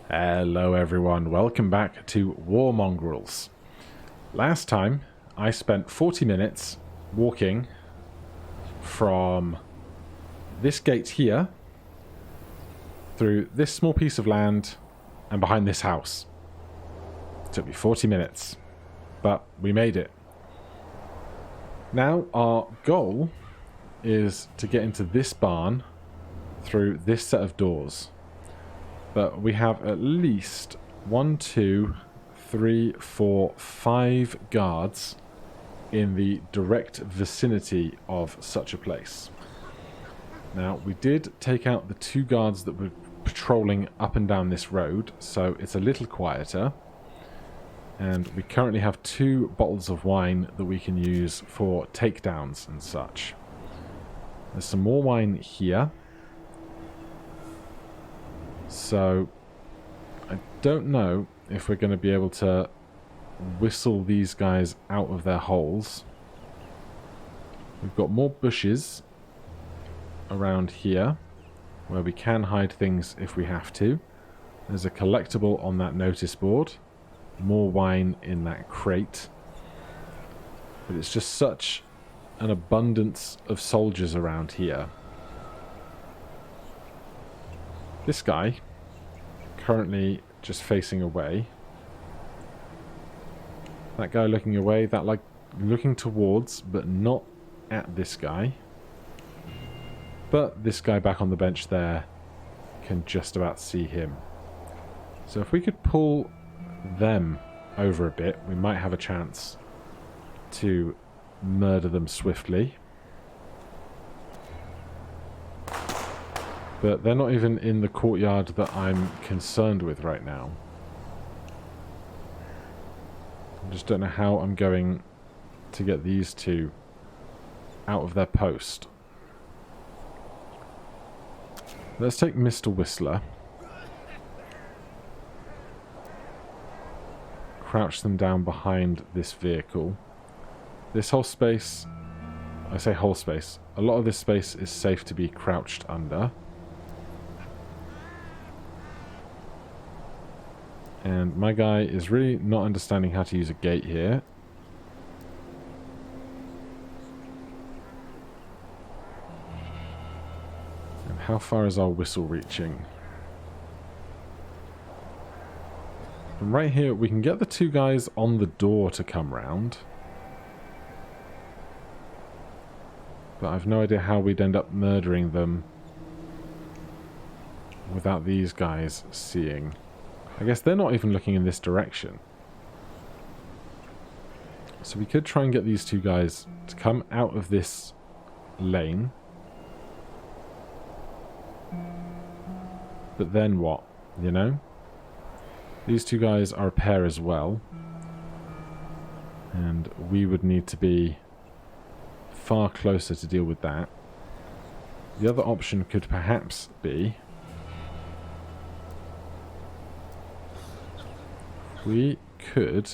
Hello everyone, welcome back to War Mongrels. Last time I spent 40 minutes walking from this gate here through this small piece of land and behind this house. It took me 40 minutes, but we made it. Now our goal is to get into this barn through this set of doors. But we have at least 1, 2, 3, 4, 5 guards in the direct vicinity of such a place. Now, we did take out the 2 guards that were patrolling up and down this road, so it's a little quieter. And we currently have 2 bottles of wine that we can use for takedowns and such. There's some more wine here. So, I don't know if we're going to be able to whistle these guys out of their holes. We've got more bushes around here where we can hide things if we have to. There's a collectible on that notice board. More wine in that crate. But it's just such an abundance of soldiers around here. This guy, currently just facing away. That guy looking away, that like looking towards, but not at this guy. But this guy back on the bench there can just about see him. So if we could pull them over a bit, we might have a chance to murder them swiftly. But they're not even in the courtyard that I'm concerned with right now. I just don't know how I'm going to get these 2 out of their post. Let's take Mr. Whistler. Crouch them down behind this vehicle. This whole space, I say whole space, a lot of this space is safe to be crouched under. And my guy is really not understanding how to use a gate here. And how far is our whistle reaching? From right here, we can get the 2 guys on the door to come round. But I've no idea how we'd end up murdering them without these guys seeing. I guess they're not even looking in this direction. So we could try and get these 2 guys to come out of this lane. But then what? You know? These 2 guys are a pair as well. And we would need to be far closer to deal with that. The other option could perhaps be we could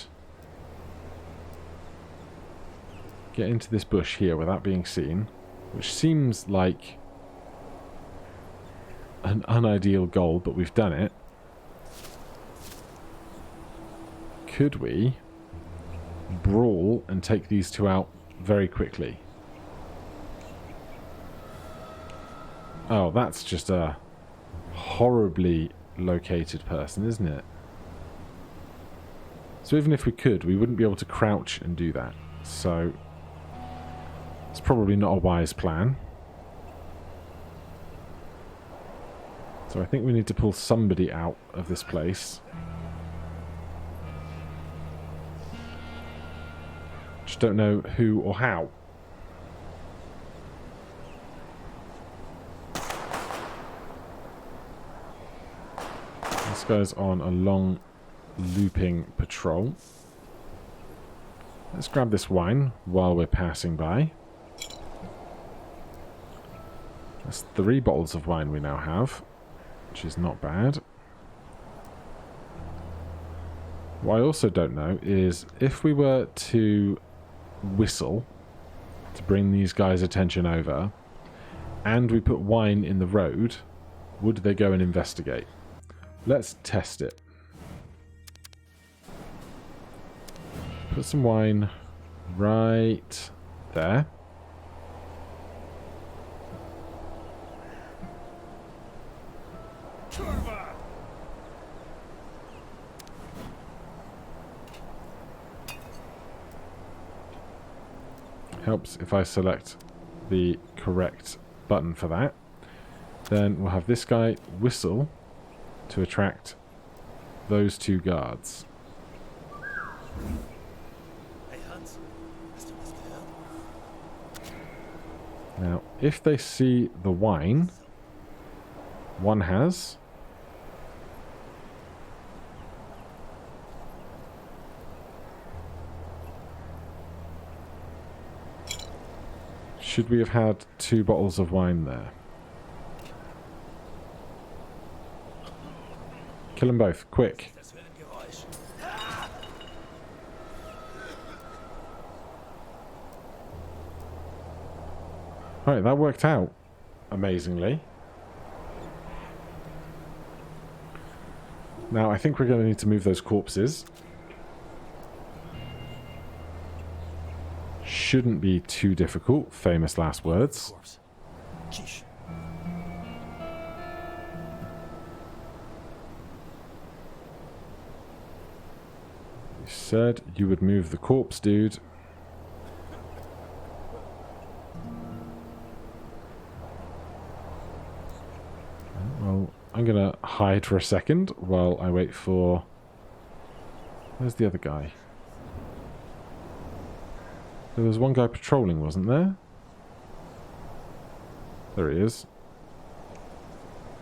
get into this bush here without being seen, which seems like an unideal goal, but we've done it. Could we brawl and take these 2 out very quickly? Oh, that's just a horribly located person, isn't it? So even if we could, we wouldn't be able to crouch and do that. So it's probably not a wise plan. So I think we need to pull somebody out of this place. Just don't know who or how. This guy's on a long looping patrol. Let's grab this wine while we're passing by. That's 3 bottles of wine we now have, which is not bad. What I also don't know is if we were to whistle to bring these guys' attention over and we put wine in the road, would they go and investigate? let's test it. Put some wine right there. Helps if I select the correct button for that. Then we'll have this guy whistle to attract those two guards. Now, if they see the wine, one has. Should we have had 2 bottles of wine there? Kill them both, quick. Right, that worked out amazingly. Now, I think we're going to need to move those corpses. Shouldn't be too difficult. Famous last words. You said you would move the corpse, dude. Well, I'm going to hide for a second while I wait for... Where's the other guy? There was one guy patrolling, wasn't there? There he is.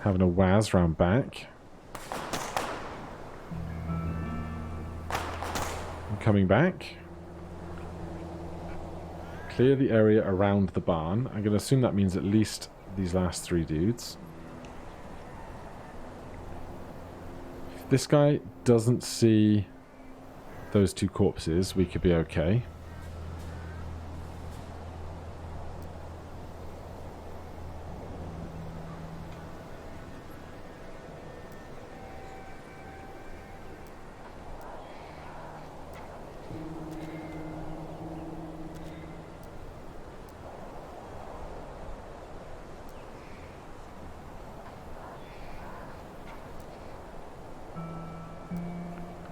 Having a waz round back. I'm coming back. Clear the area around the barn. I'm going to assume that means at least these last 3 dudes. If this guy doesn't see those 2 corpses, we could be okay.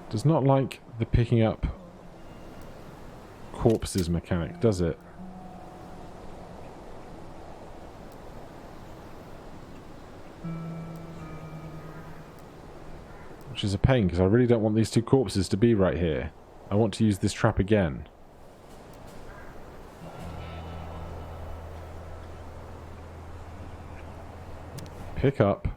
Does not like the picking up corpses mechanic, does it? Which is a pain, because I really don't want these 2 corpses to be right here. I want to use this trap again. Pick up.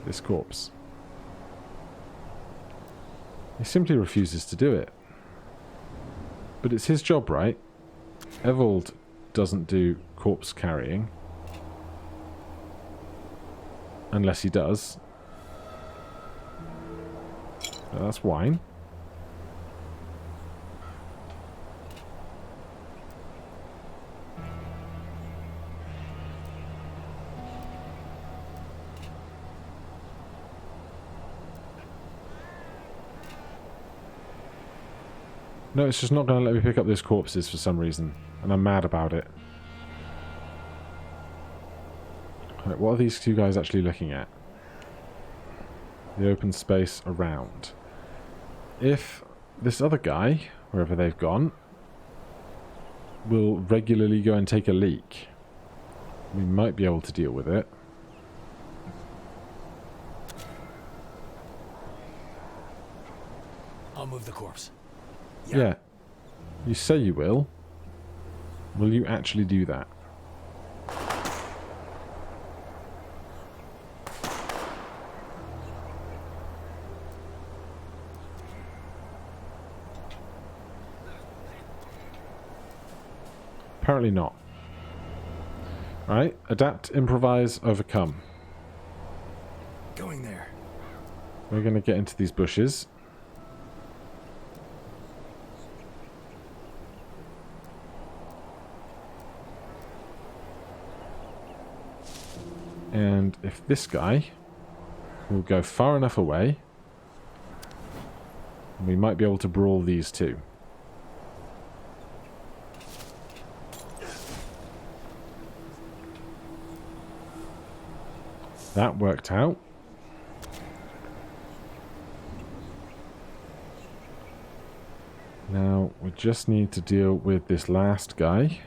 This corpse. He simply refuses to do it. But it's his job, right? Evold doesn't do corpse carrying. Unless he does. But that's wine. No, it's just not going to let me pick up those corpses for some reason. And I'm mad about it. Right, what are these 2 guys actually looking at? The open space around. If this other guy, wherever they've gone, will regularly go and take a leak, we might be able to deal with it. I'll move the corpse. Yeah. You say you will. Will you actually do that? Apparently not. Right, adapt, improvise, overcome. Going there. We're going to get into these bushes. And if this guy will go far enough away, we might be able to brawl these two. That worked out. Now, we just need to deal with this last guy.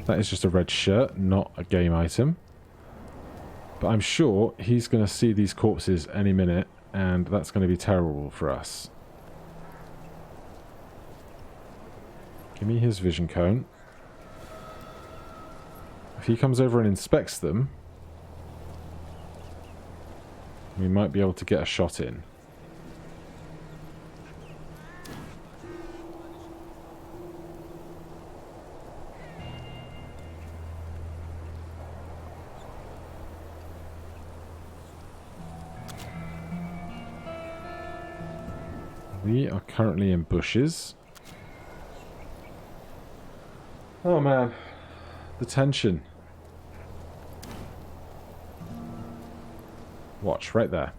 That is just a red shirt, not a game item. But I'm sure he's going to see these corpses any minute, and that's going to be terrible for us. Give me his vision cone. If he comes over and inspects them, we might be able to get a shot in. We are currently in bushes. Oh man, the tension. Watch, right there.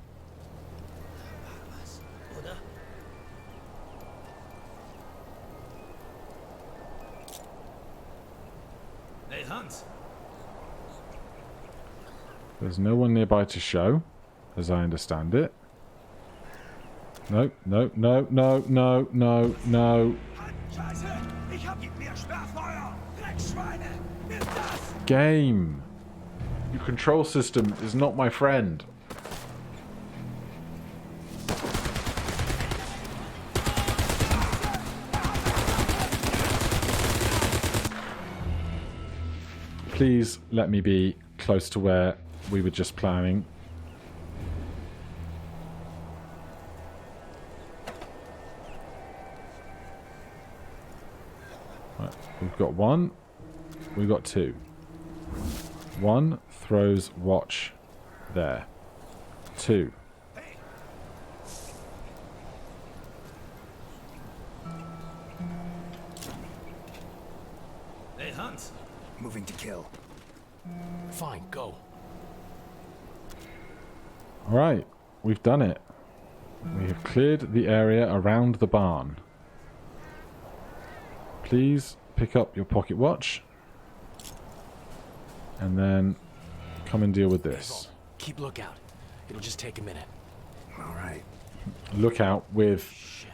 Hey, Hans. There's no one nearby to show, as I understand it. No, no, no, no, no, no, no. Game! Your control system is not my friend. Please let me be close to where we were just plowing. Right, we've got one. We've got two. One throws watch there. Two. Hey, Hans. Moving to kill. Fine, go. Alright, we've done it. We have cleared the area around the barn. Please pick up your pocket watch. And then come and deal with this. Keep lookout. It'll just take a minute. All right. Look out with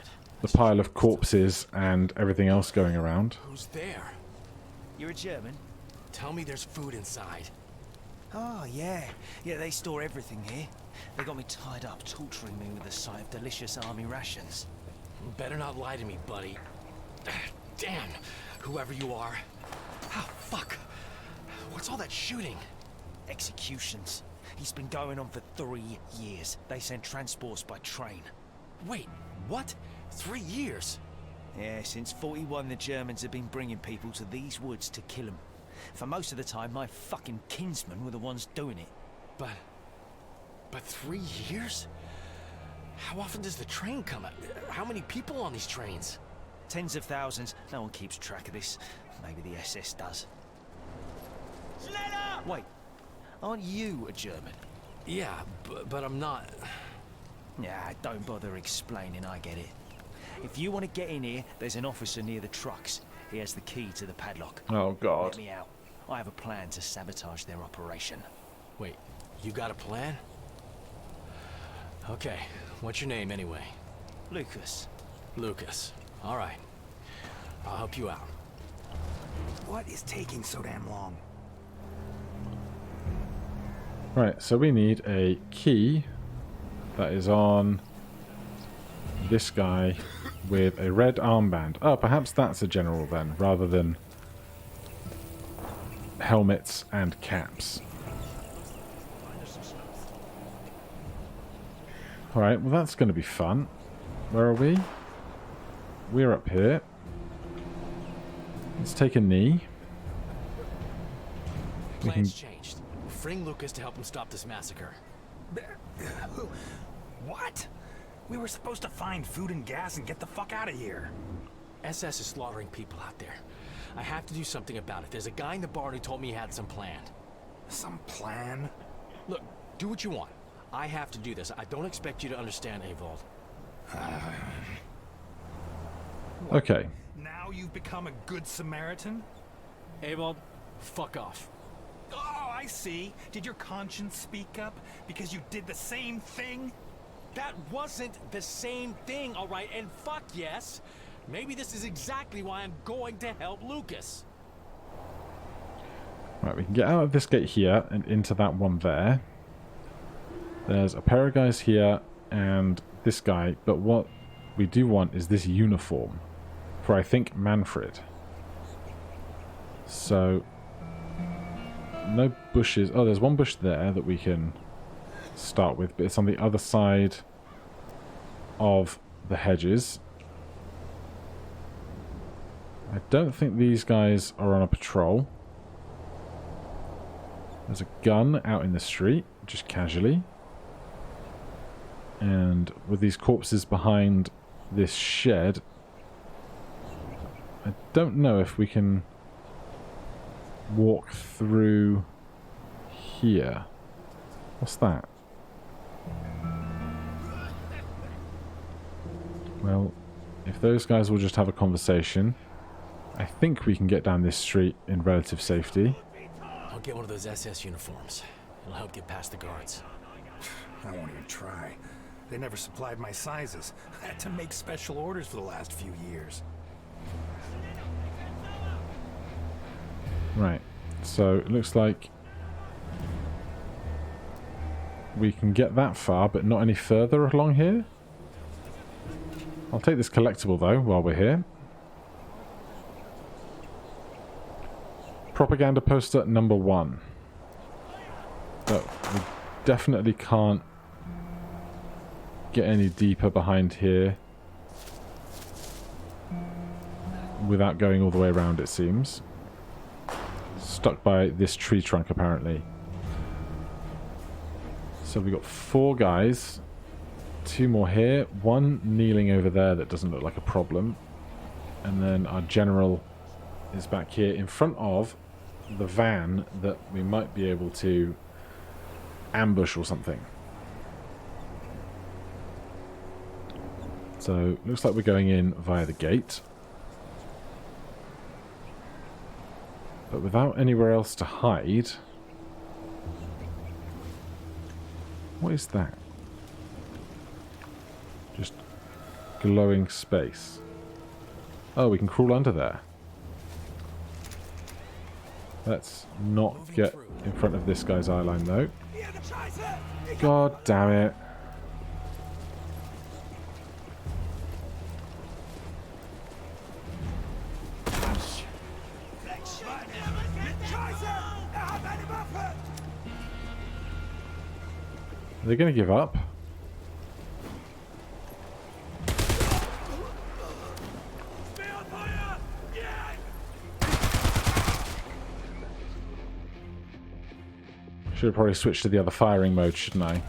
the pile of corpses and everything else going around. Who's there? You're a German? Tell me there's food inside. Oh, yeah. Yeah, they store everything here. They got me tied up, torturing me with the sight of delicious army rations. You better not lie to me, buddy. Damn, whoever you are. Oh, fuck. What's all that shooting? Executions. He's been going on for 3 years. They send transports by train. Wait, what? 3 years? Yeah, since 41 the Germans have been bringing people to these woods to kill them. For most of the time, my fucking kinsmen were the ones doing it. But 3 years? How often does the train come? How many people on these trains? Tens of thousands. No one keeps track of this. Maybe the SS does. Wait, aren't you a German? Yeah, but I'm not. Yeah, don't bother explaining, I get it. If you want to get in here, there's an officer near the trucks. He has the key to the padlock. Oh god. Let me out. I have a plan to sabotage their operation. Wait, you got a plan? Okay, what's your name anyway? Lucas. Lucas. All right. I'll help you out. What is taking so damn long? Right, so we need a key that is on this guy with a red armband. Oh, perhaps that's a general then, rather than helmets and caps. Alright, well that's going to be fun. Where are we? We're up here. Let's take a knee. Plans changed. We'll bring Lucas to help him stop this massacre. What? We were supposed to find food and gas and get the fuck out of here. SS is slaughtering people out there. I have to do something about it. There's a guy in the barn who told me he had some planned. Some plan? Look, do what you want. I have to do this. I don't expect you to understand, Avold. Okay. Now you've become a good Samaritan? Avold, fuck off. Oh, I see. Did your conscience speak up because you did the same thing? That wasn't the same thing, all right? And fuck yes. Maybe this is exactly why I'm going to help Lucas. Right, we can get out of this gate here and into that one there. There's a pair of guys here and this guy, but what we do want is this uniform for, I think, Manfred. So, no bushes. Oh, there's one bush there that we can start with, but it's on the other side of the hedges. I don't think these guys are on a patrol. There's a gun out in the street, just casually. And with these corpses behind this shed, I don't know if we can walk through here. What's that? Well, if those guys will just have a conversation, I think we can get down this street in relative safety. I'll get one of those SS uniforms. It'll help get past the guards. I won't even try. They never supplied my sizes. I had to make special orders for the last few years. Right, so it looks like we can get that far, but not any further along here. I'll take this collectible, though, while we're here. Propaganda poster number 1. But we definitely can't get any deeper behind here without going all the way around, it seems. Stuck by this tree trunk, apparently. So we've got 4 guys. 2 more here. 1 kneeling over there that doesn't look like a problem. And then our general is back here in front of the van that we might be able to ambush or something. So, looks like we're going in via the gate. But without anywhere else to hide... What is that? Just glowing space. Oh, we can crawl under there. Let's not get in front of this guy's eye line, though. God damn it. Are they going to give up? Should have probably switched to the other firing mode, shouldn't I?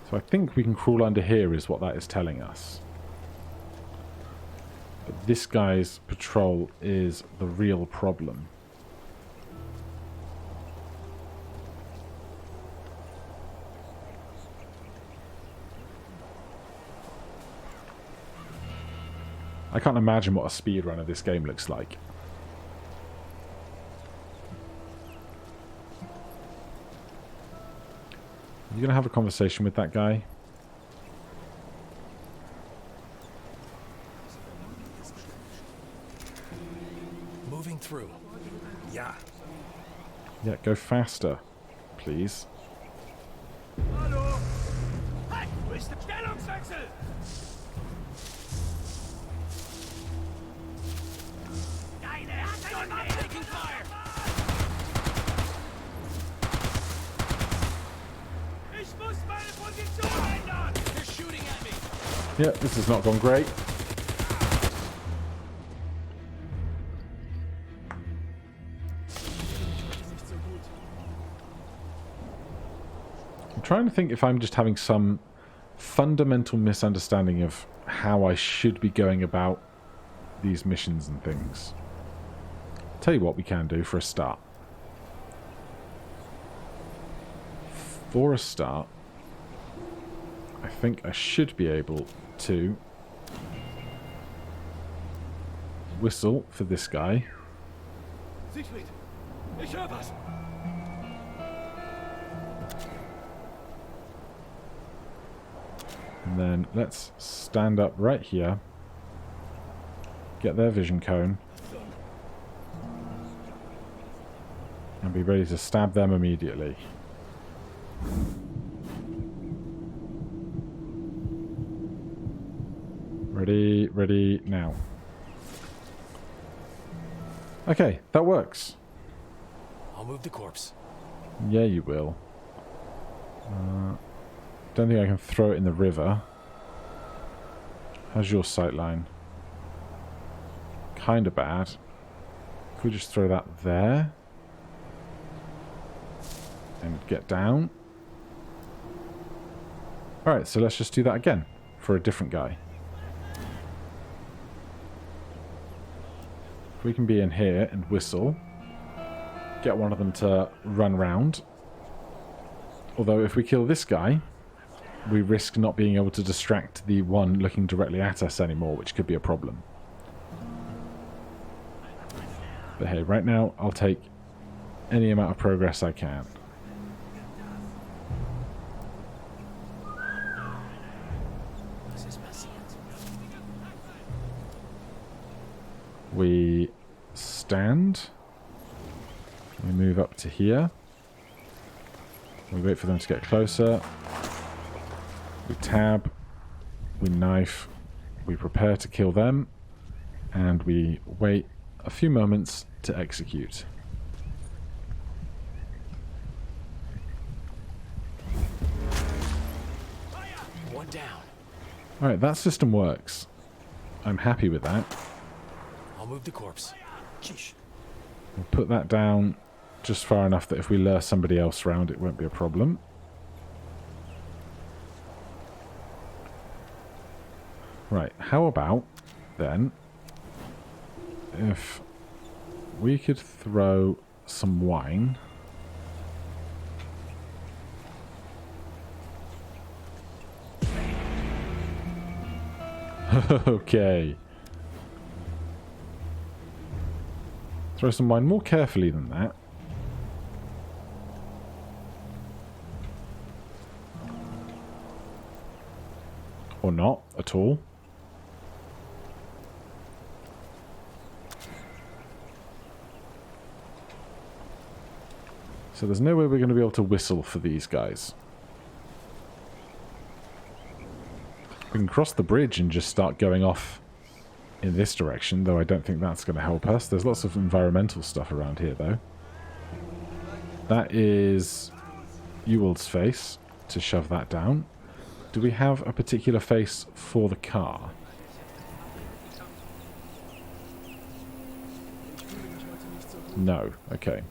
So I think we can crawl under here is what that is telling us. But this guy's patrol is the real problem. I can't imagine what a speedrun of this game looks like. Are you going to have a conversation with that guy? Moving through. Yeah. Yeah, go faster, please. Hallo! Hey, wo ist der Stellungswechsel? Taking fire! Ich muss meine Position ändern! They're shooting at me! Yeah, this has not gone great. I'm trying to think if I'm just having some fundamental misunderstanding of how I should be going about these missions and things. Tell you what we can do for a start. For a start, I think I should be able to whistle for this guy. Siegfried, ich höre was. And then let's stand up right here. Get their vision cone. And be ready to stab them immediately. Ready, now. Okay, that works. I'll move the corpse. Yeah, you will. Don't think I can throw it in the river. How's your sightline? Kinda bad. Could we just throw that there? And get down? Alright, so let's just do that again. For a different guy. If we can be in here and whistle. Get one of them to run round. Although if we kill this guy, we risk not being able to distract the one looking directly at us anymore, which could be a problem. But hey, right now I'll take any amount of progress I can. We stand. We move up to here. We wait for them to get closer. We tab. We knife. We prepare to kill them. And we wait a few moments to execute. One down. Alright, that system works. I'm happy with that. I'll move the corpse. Sheesh. We'll put that down just far enough that if we lure somebody else around, it won't be a problem. Right, how about, then, if we could throw some wine... Okay. Throw some wine more carefully than that. Or not at all. So there's no way we're going to be able to whistle for these guys. We can cross the bridge and just start going off in this direction, though I don't think that's going to help us. There's lots of environmental stuff around here, though. That is Ewald's face, to shove that down. Do we have a particular face for the car? No. Okay.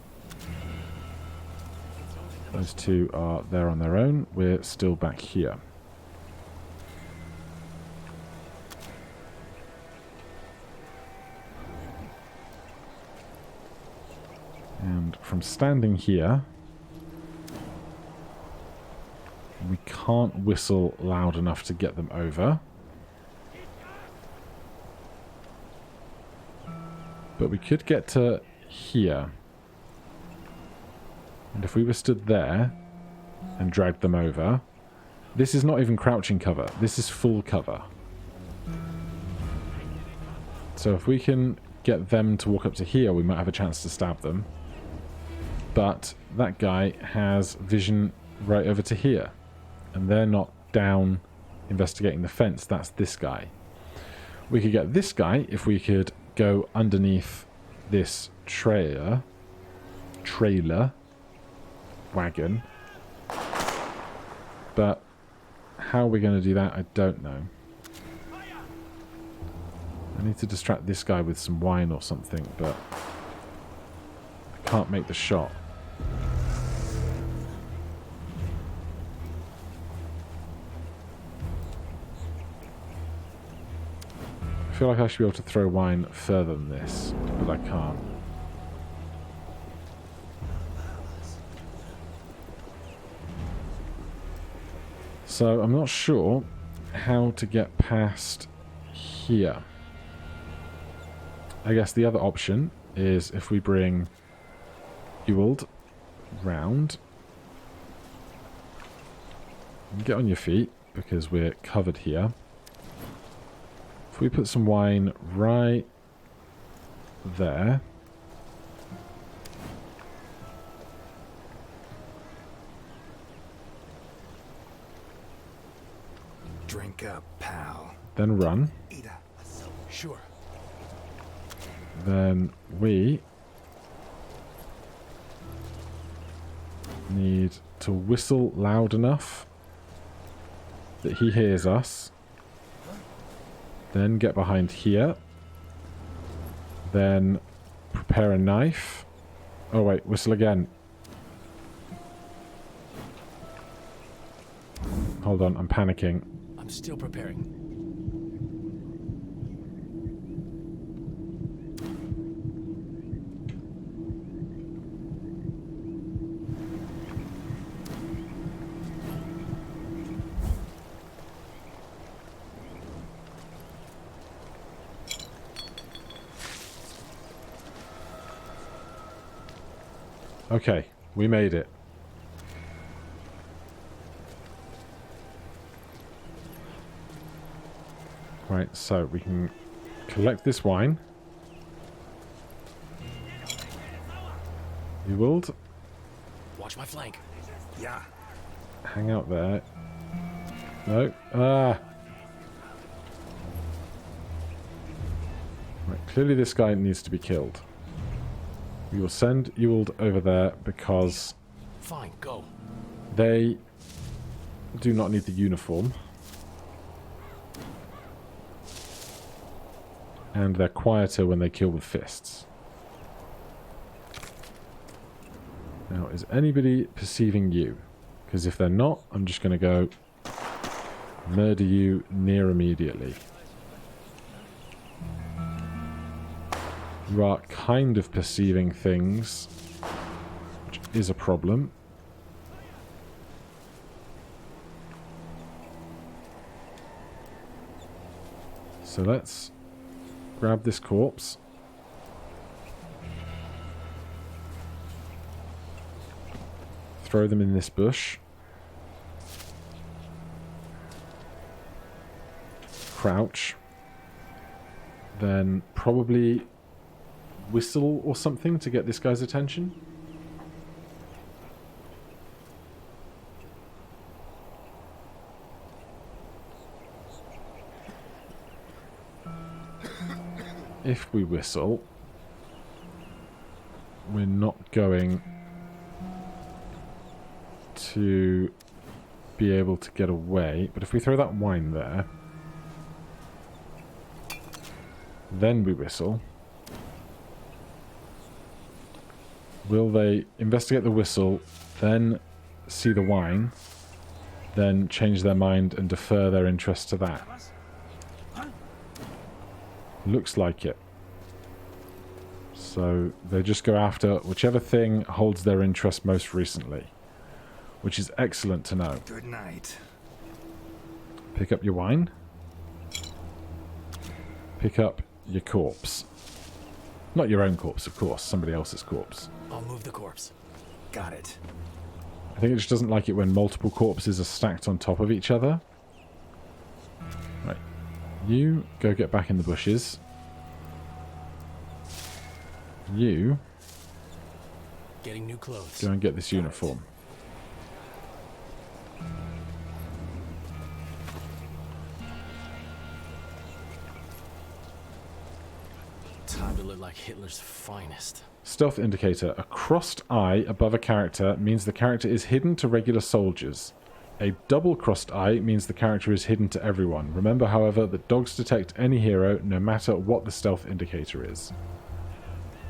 Those two are there on their own. We're still back here. And from standing here, we can't whistle loud enough to get them over. But we could get to here. And if we were stood there and dragged them over, this is not even crouching cover. This is full cover. So if we can get them to walk up to here, we might have a chance to stab them. But that guy has vision right over to here. And they're not down investigating the fence. That's this guy. We could get this guy if we could go underneath this trailer wagon. But how are we going to do that? I don't know. I need to distract this guy with some wine or something, but I can't make the shot. feel like I should be able to throw wine further than this, but I can't. So I'm not sure how to get past here. I guess the other option is if we bring Ewald round. Get on your feet because we're covered here. If we put some wine right there. Drink up, pal. Then run. Sure. Then we need to whistle loud enough that he hears us. Then get behind here. Then prepare a knife. Oh wait, whistle again. Hold on, I'm panicking. I'm still preparing. Okay, we made it. Right, so we can collect this wine. You will Watch my flank. Yeah. hang out there. No. Ah. Right, clearly this guy needs to be killed. We will send Ewald over there because Fine, go. they do not need the uniform. And they're quieter when they kill with fists. Now, is anybody perceiving you? Because if they're not, I'm just going to go murder you near immediately. You are kind of perceiving things, which is a problem. So let's grab this corpse. Throw them in this bush. Crouch. Then probably whistle or something to get this guy's attention. If we whistle, we're not going to be able to get away. But if we throw that wine there, then we whistle, will they investigate the whistle, then see the wine, then change their mind and defer their interest to that? Looks like it. So they just go after whichever thing holds their interest most recently, which is excellent to know. Good night. Pick up your wine. Pick up your corpse. Not your own corpse, of course, somebody else's corpse. I'll move the corpse. Got it. I think it just doesn't like it when multiple corpses are stacked on top of each other. Right. You go get back in the bushes. You Getting new clothes. go and get this uniform. Time to look like Hitler's finest. Stealth indicator. A crossed eye above a character means the character is hidden to regular soldiers. A double crossed eye means the character is hidden to everyone. Remember, however, that dogs detect any hero no matter what the stealth indicator is.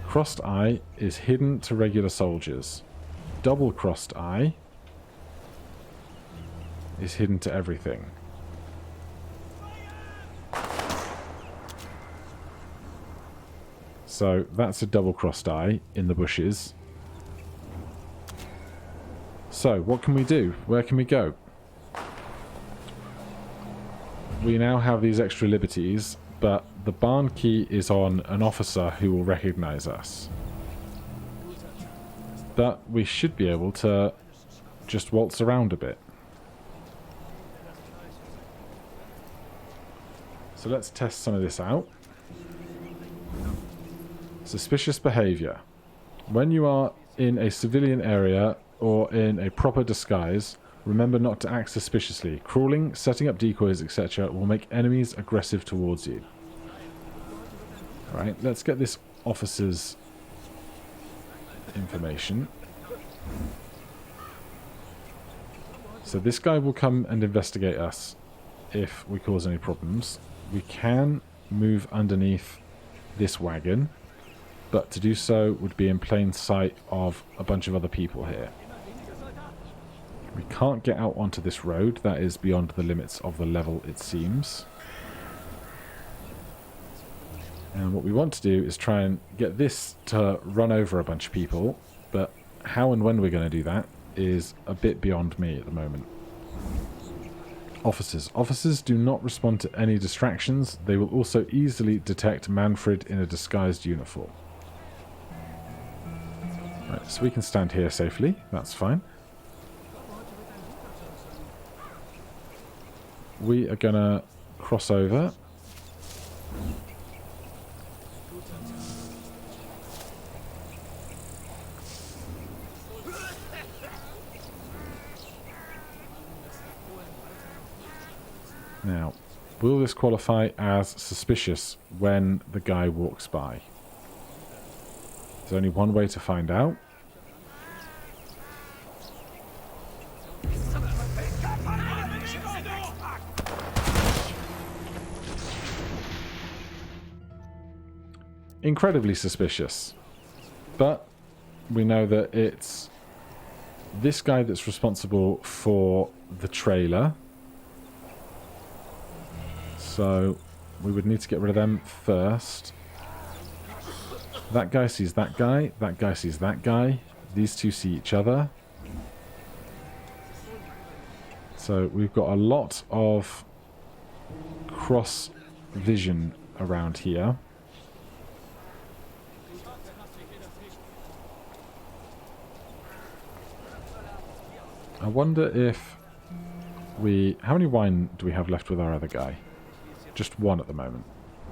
Crossed eye is hidden to regular soldiers. Double crossed eye is hidden to everything. So that's a double-crossed eye in the bushes. So what can we do? Where can we go? We now have these extra liberties, but the barn key is on an officer who will recognize us. But we should be able to just waltz around a bit. So let's test some of this out. Suspicious behavior. When you are in a civilian area or in a proper disguise, remember not to act suspiciously. Crawling, setting up decoys, etc. will make enemies aggressive towards you. Right, let's get this officer's information. So this guy will come and investigate us if we cause any problems. We can move underneath this wagon, but to do so would be in plain sight of a bunch of other people here. We can't get out onto this road. That is beyond the limits of the level, it seems. And what we want to do is try and get this to run over a bunch of people, but how and when we're going to do that is a bit beyond me at the moment. Officers. Officers do not respond to any distractions. They will also easily detect Manfred in a disguised uniform. Right, so we can stand here safely. That's fine. We are going to cross over. Now, will this qualify as suspicious when the guy walks by? There's only one way to find out. Incredibly suspicious. But we know that it's this guy that's responsible for the trailer. So we would need to get rid of them first. That guy sees that guy. That guy sees that guy. These two see each other. So we've got a lot of cross vision around here. I wonder if we... How many wine do we have left with our other guy? Just one at the moment.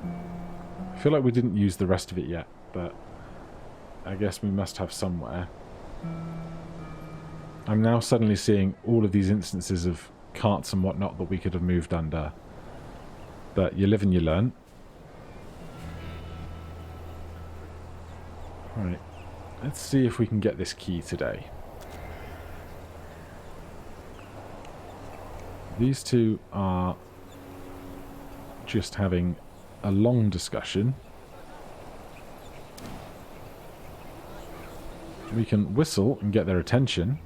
I feel like we didn't use the rest of it yet, but I guess we must have somewhere. I'm now suddenly seeing all of these instances of carts and whatnot that we could have moved under. But you live and you learn. Right. Let's see if we can get this key today. These two are just having a long discussion. We can whistle and get their attention.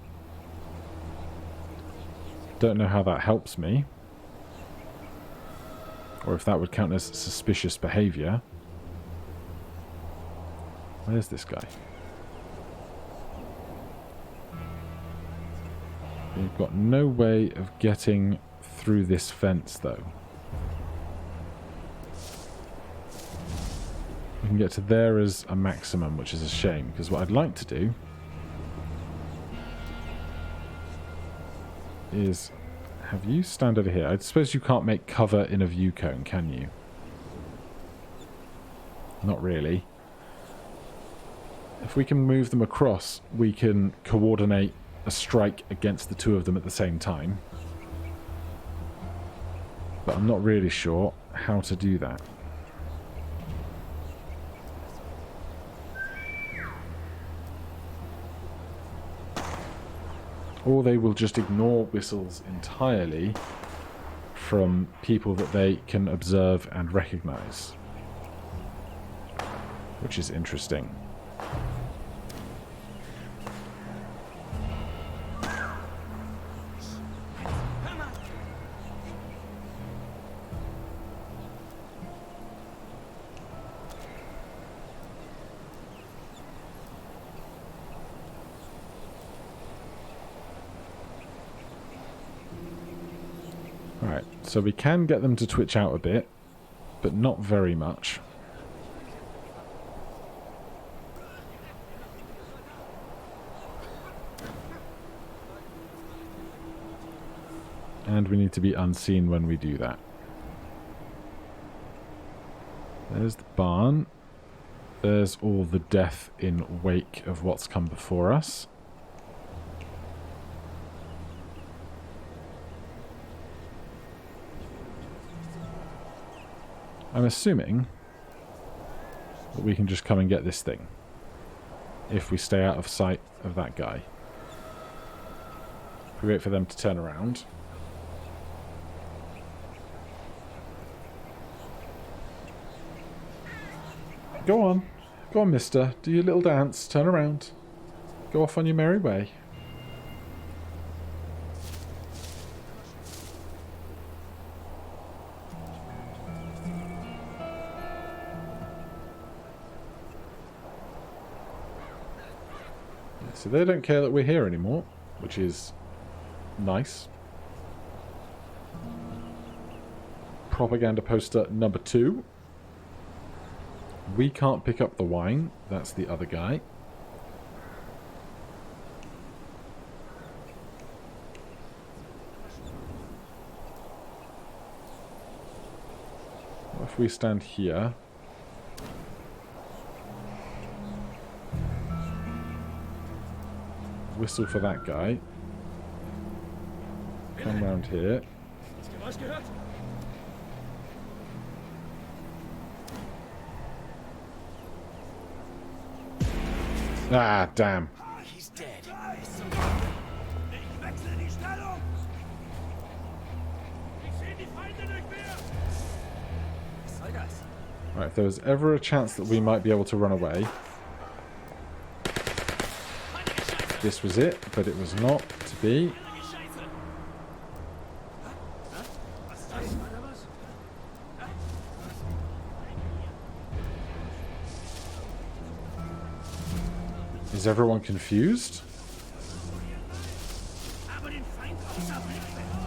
Don't know how that helps me. Or if that would count as suspicious behavior. Where's this guy? We've got no way of getting through this fence, though. We can get to there as a maximum, which is a shame, because what I'd like to do is have you stand over here. I suppose you can't make cover in a view cone, can you? Not really. If we can move them across, we can coordinate a strike against the two of them at the same time. But I'm not really sure how to do that. Or they will just ignore whistles entirely from people that they can observe and recognize. Which is interesting. Alright, so we can get them to twitch out a bit, but not very much. And we need to be unseen when we do that. There's the barn. There's all the death in wake of what's come before us. I'm assuming that we can just come and get this thing if we stay out of sight of that guy. If we wait for them to turn around. Go on. Go on, mister. Do your little dance. Turn around. Go off on your merry way. So they don't care that we're here anymore, which is nice. Propaganda poster number 2. We can't pick up the wine. That's the other guy. What if we stand here? Whistle for that guy. Come round here. Ah, damn. He's dead. Right, if there was ever a chance that we might be able to run away, this was it, but it was not to be. Is everyone confused?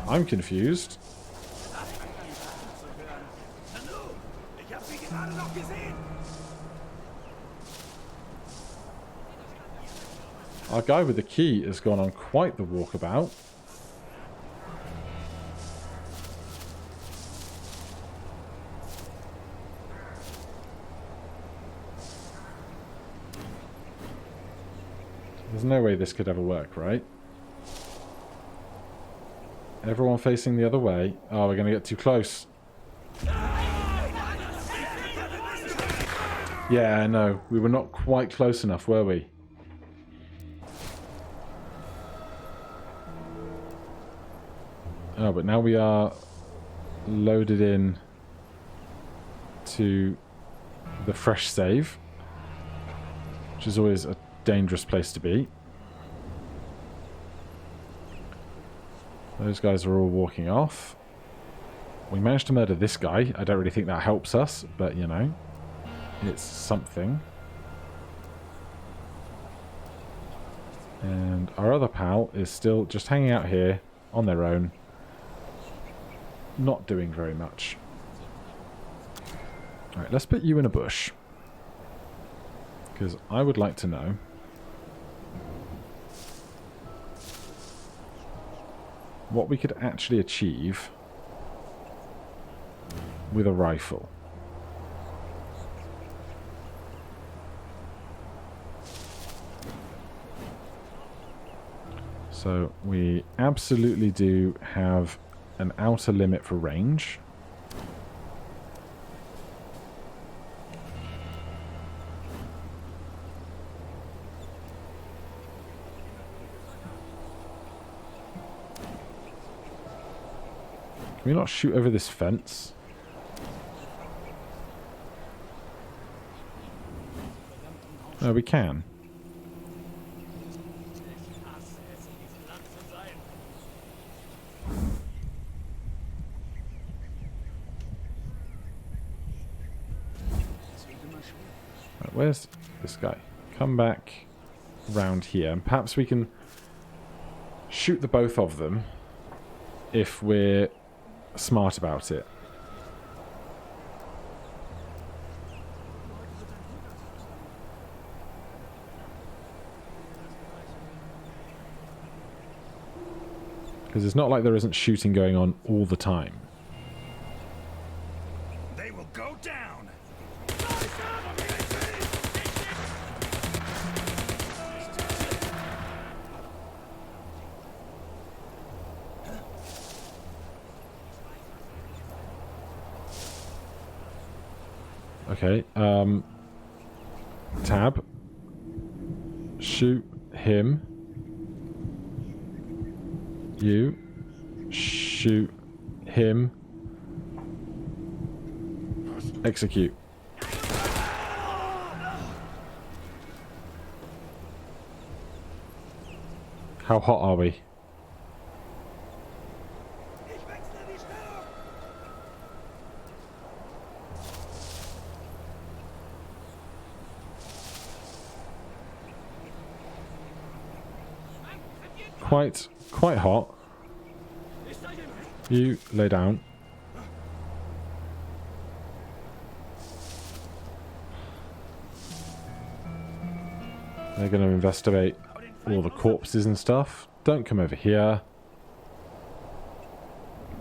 I'm confused. Our guy with the key has gone on quite the walkabout. There's no way this could ever work, right? Everyone facing the other way. Oh, we're going to get too close. Yeah, no. We were not quite close enough, were we? Oh, but now we are loaded in to the fresh save, which is always a dangerous place to be. Those guys are all walking off. We managed to murder this guy. I don't really think that helps us, but you know, it's something. And our other pal is still just hanging out here on their own, not doing very much. Alright, let's put you in a bush, because I would like to know what we could actually achieve with a rifle. So we absolutely do have an outer limit for range. Can we not shoot over this fence? No, we can. Right, where's this guy? Come back round here, and perhaps we can shoot the both of them if we're smart about it. Because it's not like there isn't shooting going on all the time. They will go down. Okay, tab. Shoot him. You. Shoot him. Execute. How hot are we? Quite hot. You lay down. They're going to investigate all the corpses and stuff. Don't come over here.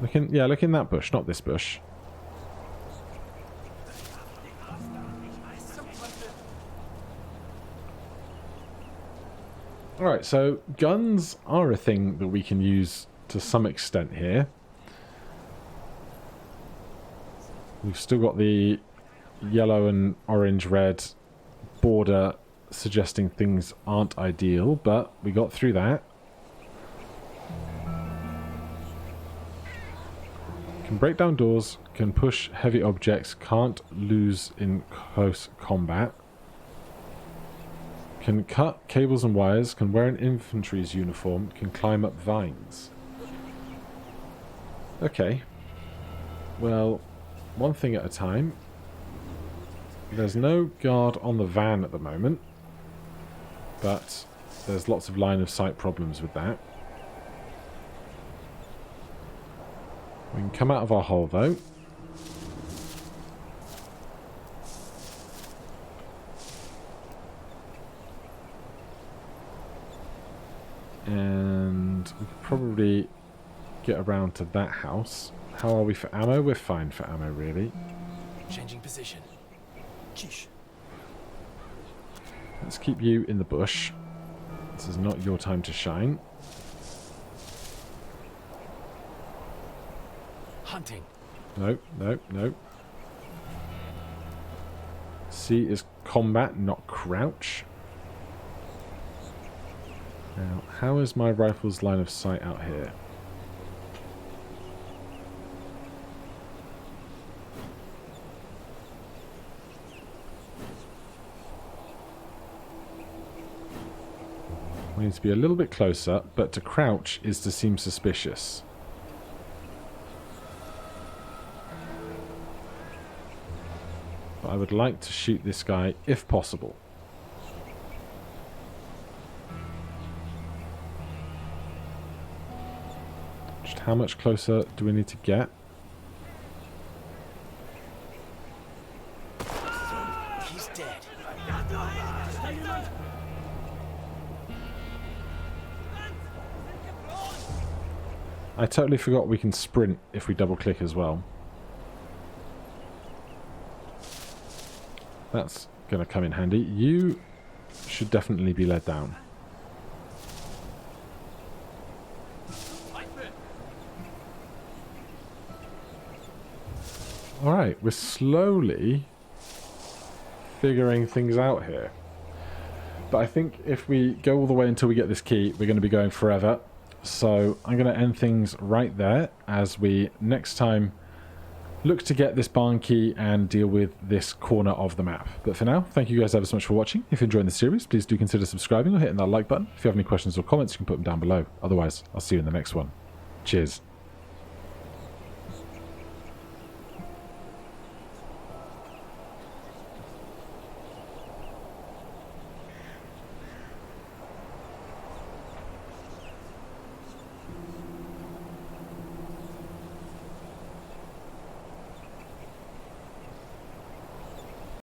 Look in that bush, not this bush. Alright, so guns are a thing that we can use to some extent here. We've still got the yellow and orange red border suggesting things aren't ideal, but we got through that. Can break down doors, can push heavy objects, can't lose in close combat. Can cut cables and wires, can wear an infantry's uniform, can climb up vines. Okay. Well, one thing at a time. There's no guard on the van at the moment, but there's lots of line of sight problems with that. We can come out of our hole though. And we could probably get around to that house. How are we for ammo? We're fine for ammo, really. Changing position. Sheesh. Let's keep you in the bush. This is not your time to shine. Hunting. No, no, no. C is combat, not crouch. Now, how is my rifle's line of sight out here? We need to be a little bit closer, but to crouch is to seem suspicious. But I would like to shoot this guy if possible. Just how much closer do we need to get? He's dead. I totally forgot we can sprint if we double click as well. That's going to come in handy. You should definitely be led down. Alright, we're slowly figuring things out here. But I think if we go all the way until we get this key, we're going to be going forever. So I'm going to end things right there as we next time look to get this barn key and deal with this corner of the map. But for now, thank you guys ever so much for watching. If you're enjoying the series, please do consider subscribing or hitting that like button. If you have any questions or comments, you can put them down below. Otherwise, I'll see you in the next one. Cheers.